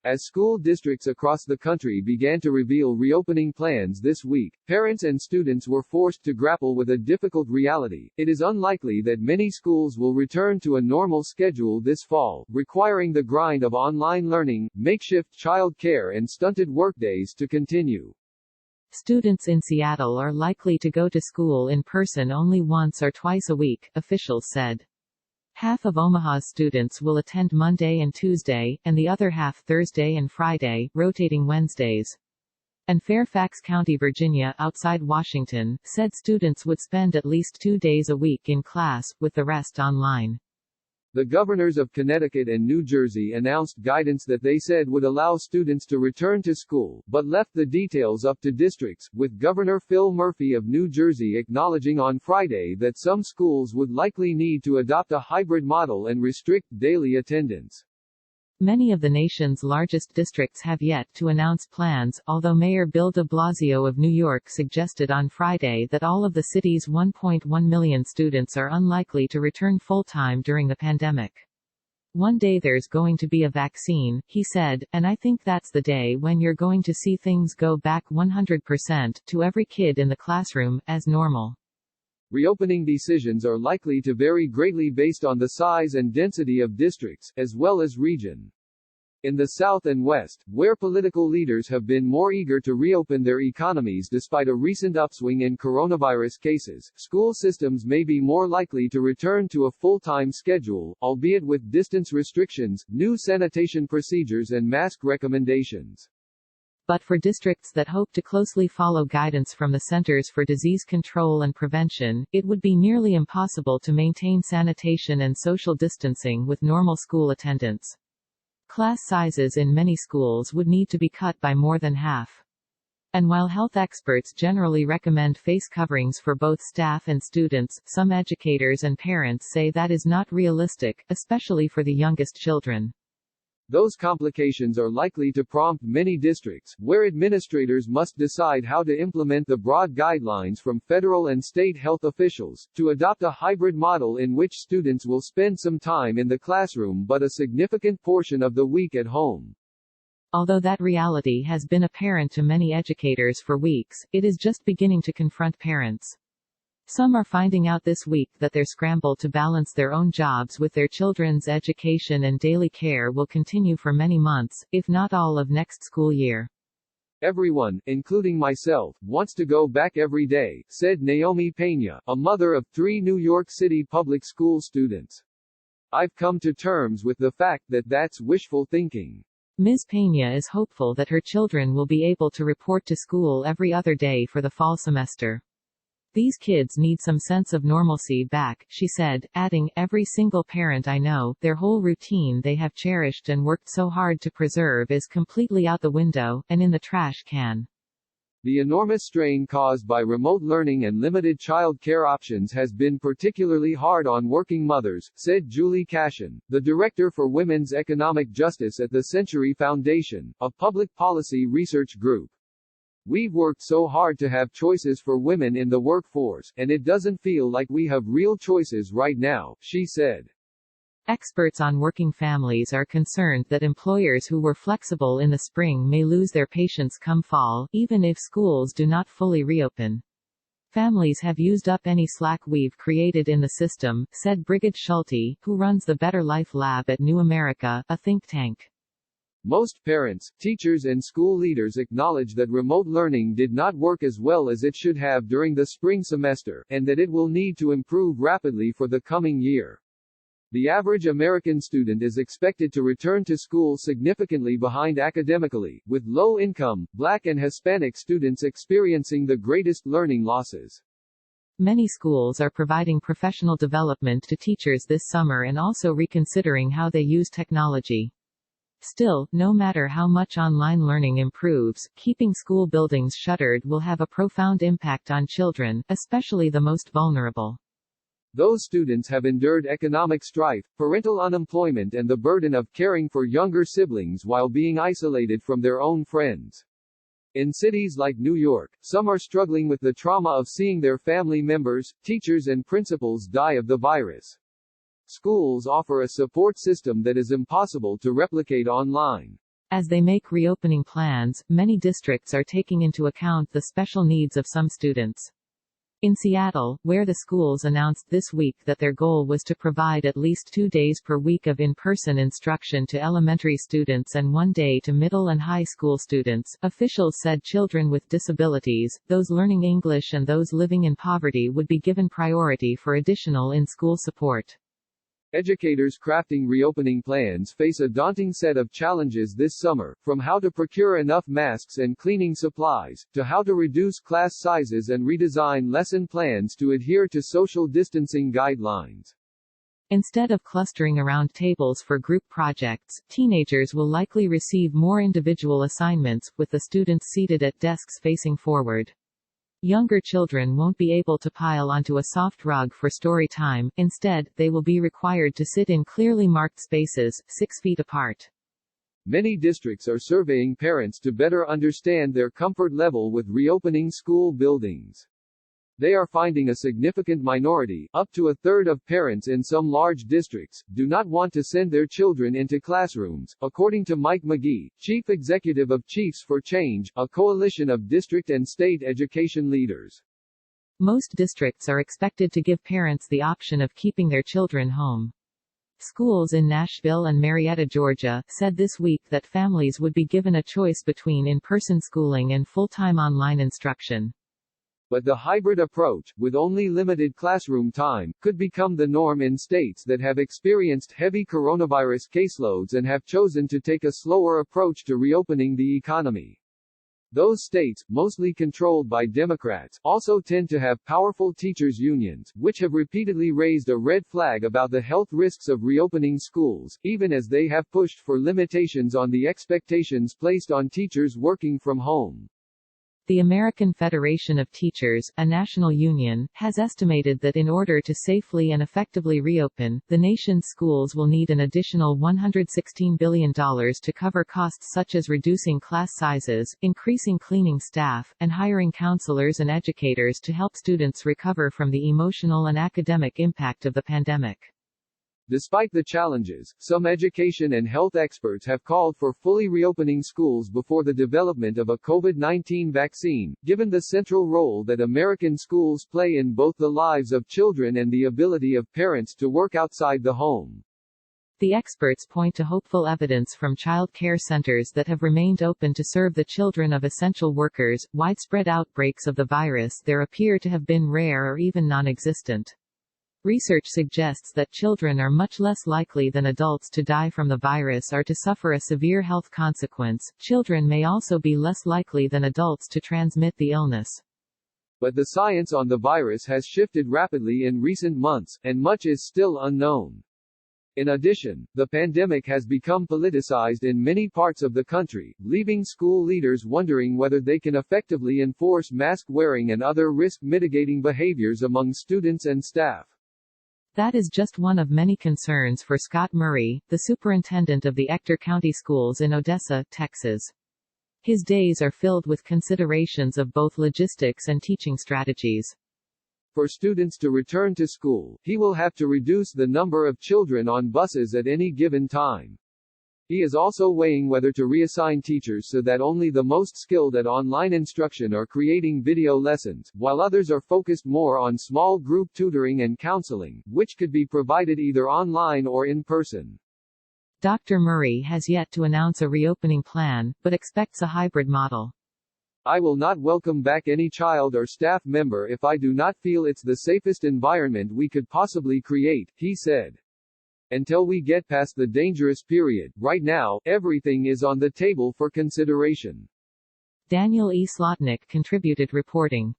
As school districts across the country began to reveal reopening plans this week, parents and students were forced to grapple with a difficult reality. It is unlikely that many schools will return to a normal schedule this fall, requiring the grind of online learning, makeshift child care and stunted workdays to continue. Students in Seattle are likely to go to school in person only once or twice a week, officials said. Half of Omaha's students will attend Monday and Tuesday, and the other half Thursday and Friday, rotating Wednesdays. And Fairfax County, Virginia, outside Washington, said students would spend at least 2 days a week in class, with the rest online. The governors of Connecticut and New Jersey announced guidance that they said would allow students to return to school, but left the details up to districts, with Governor Phil Murphy of New Jersey acknowledging on Friday that some schools would likely need to adopt a hybrid model and restrict daily attendance. Many of the nation's largest districts have yet to announce plans, although Mayor Bill de Blasio of New York suggested on Friday that all of the city's 1.1 million students are unlikely to return full-time during the pandemic. One day there's going to be a vaccine, he said, and I think that's the day when you're going to see things go back 100% to every kid in the classroom, as normal. Reopening decisions are likely to vary greatly based on the size and density of districts, as well as region. In the South and West, where political leaders have been more eager to reopen their economies despite a recent upswing in coronavirus cases, school systems may be more likely to return to a full-time schedule, albeit with distance restrictions, new sanitation procedures and mask recommendations. But for districts that hope to closely follow guidance from the Centers for Disease Control and Prevention, it would be nearly impossible to maintain sanitation and social distancing with normal school attendance. Class sizes in many schools would need to be cut by more than half. And while health experts generally recommend face coverings for both staff and students, some educators and parents say that is not realistic, especially for the youngest children. Those complications are likely to prompt many districts, where administrators must decide how to implement the broad guidelines from federal and state health officials, to adopt a hybrid model in which students will spend some time in the classroom but a significant portion of the week at home. Although that reality has been apparent to many educators for weeks, it is just beginning to confront parents. Some are finding out this week that their scramble to balance their own jobs with their children's education and daily care will continue for many months, if not all of next school year. Everyone, including myself, wants to go back every day, said Naomi Pena, a mother of 3 New York City public school students. I've come to terms with the fact that that's wishful thinking. Ms. Pena is hopeful that her children will be able to report to school every other day for the fall semester. These kids need some sense of normalcy back, she said, adding, every single parent I know, their whole routine they have cherished and worked so hard to preserve is completely out the window, and in the trash can. The enormous strain caused by remote learning and limited child care options has been particularly hard on working mothers, said Julie Cashin, the director for Women's Economic Justice at the Century Foundation, a public policy research group. We've worked so hard to have choices for women in the workforce, and it doesn't feel like we have real choices right now, she said. Experts on working families are concerned that employers who were flexible in the spring may lose their patience come fall, even if schools do not fully reopen. Families have used up any slack we've created in the system, said Brigid Schulte, who runs the Better Life Lab at New America, a think tank. Most parents, teachers and school leaders acknowledge that remote learning did not work as well as it should have during the spring semester, and that it will need to improve rapidly for the coming year. The average American student is expected to return to school significantly behind academically, with low-income, Black and Hispanic students experiencing the greatest learning losses. Many schools are providing professional development to teachers this summer and also reconsidering how they use technology. Still, no matter how much online learning improves, keeping school buildings shuttered will have a profound impact on children, especially the most vulnerable. Those students have endured economic strife, parental unemployment and the burden of caring for younger siblings while being isolated from their own friends. In cities like New York, some are struggling with the trauma of seeing their family members, teachers and principals die of the virus. Schools offer a support system that is impossible to replicate online. As they make reopening plans, many districts are taking into account the special needs of some students. In Seattle, where the schools announced this week that their goal was to provide at least 2 days per week of in-person instruction to elementary students and 1 day to middle and high school students, officials said children with disabilities, those learning English and those living in poverty would be given priority for additional in-school support. Educators crafting reopening plans face a daunting set of challenges this summer, from how to procure enough masks and cleaning supplies, to how to reduce class sizes and redesign lesson plans to adhere to social distancing guidelines. Instead of clustering around tables for group projects, teenagers will likely receive more individual assignments, with the students seated at desks facing forward. Younger children won't be able to pile onto a soft rug for story time, instead, they will be required to sit in clearly marked spaces, 6 feet apart. Many districts are surveying parents to better understand their comfort level with reopening school buildings. They are finding a significant minority, up to a third of parents in some large districts, do not want to send their children into classrooms, according to Mike McGee, Chief Executive of Chiefs for Change, a coalition of district and state education leaders. Most districts are expected to give parents the option of keeping their children home. Schools in Nashville and Marietta, Georgia, said this week that families would be given a choice between in-person schooling and full-time online instruction. But the hybrid approach, with only limited classroom time, could become the norm in states that have experienced heavy coronavirus caseloads and have chosen to take a slower approach to reopening the economy. Those states, mostly controlled by Democrats, also tend to have powerful teachers' unions, which have repeatedly raised a red flag about the health risks of reopening schools, even as they have pushed for limitations on the expectations placed on teachers working from home. The American Federation of Teachers, a national union, has estimated that in order to safely and effectively reopen, the nation's schools will need an additional $116 billion to cover costs such as reducing class sizes, increasing cleaning staff, and hiring counselors and educators to help students recover from the emotional and academic impact of the pandemic. Despite the challenges, some education and health experts have called for fully reopening schools before the development of a COVID-19 vaccine, given the central role that American schools play in both the lives of children and the ability of parents to work outside the home. The experts point to hopeful evidence from child care centers that have remained open to serve the children of essential workers. Widespread outbreaks of the virus there appear to have been rare or even non-existent. Research suggests that children are much less likely than adults to die from the virus or to suffer a severe health consequence. Children may also be less likely than adults to transmit the illness. But the science on the virus has shifted rapidly in recent months, and much is still unknown. In addition, the pandemic has become politicized in many parts of the country, leaving school leaders wondering whether they can effectively enforce mask wearing and other risk mitigating behaviors among students and staff. That is just one of many concerns for Scott Murray, the superintendent of the Ector County Schools in Odessa, Texas. His days are filled with considerations of both logistics and teaching strategies. For students to return to school, he will have to reduce the number of children on buses at any given time. He is also weighing whether to reassign teachers so that only the most skilled at online instruction are creating video lessons, while others are focused more on small group tutoring and counseling, which could be provided either online or in person. Dr. Murray has yet to announce a reopening plan, but expects a hybrid model. I will not welcome back any child or staff member if I do not feel it's the safest environment we could possibly create, he said. Until we get past the dangerous period, right now, everything is on the table for consideration. Daniel E. Slotnick contributed reporting.